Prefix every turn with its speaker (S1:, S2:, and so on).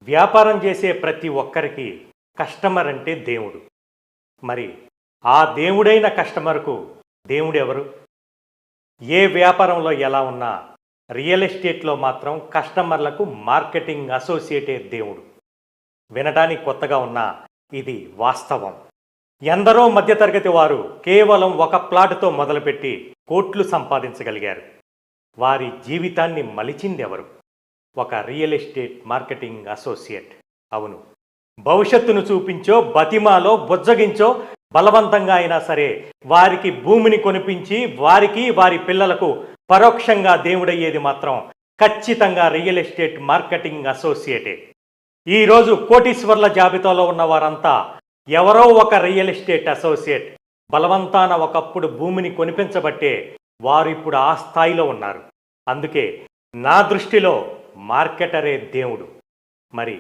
S1: వ్యాపారం చేసే ప్రతి ఒక్కరికి కస్టమర్ అంటే దేవుడు. మరి ఆ దేవుడైన కస్టమర్కు దేవుడు ఎవరు? ఏ వ్యాపారంలో ఎలా ఉన్నా రియల్ ఎస్టేట్లో మాత్రం కస్టమర్లకు మార్కెటింగ్ అసోసియేటే దేవుడు. వినడానికి కొత్తగా ఉన్నా ఇది వాస్తవం. ఎందరో మధ్యతరగతి వారు కేవలం ఒక ప్లాటుతో మొదలుపెట్టి కోట్లు సంపాదించగలిగారు. వారి జీవితాన్ని మలిచిందెవరు? ఒక రియల్ ఎస్టేట్ మార్కెటింగ్ అసోసియేట్. అవును, భవిష్యత్తును చూపించో, బతిమాలో, బుజ్జగించో, బలవంతంగా అయినా సరే వారికి భూమిని కొనిపించి వారికి వారి పిల్లలకు పరోక్షంగా దేవుడయ్యేది మాత్రం ఖచ్చితంగా రియల్ ఎస్టేట్ మార్కెటింగ్ అసోసియేటే. ఈరోజు కోటీశ్వర్ల జాబితాలో ఉన్న వారంతా ఎవరో ఒక రియల్ ఎస్టేట్ అసోసియేట్ బలవంతాన ఒకప్పుడు భూమిని కొనిపించబట్టే వారు ఇప్పుడు ఆ స్థాయిలో ఉన్నారు. అందుకే నా దృష్టిలో మార్కెటరే దేవుడు. మరి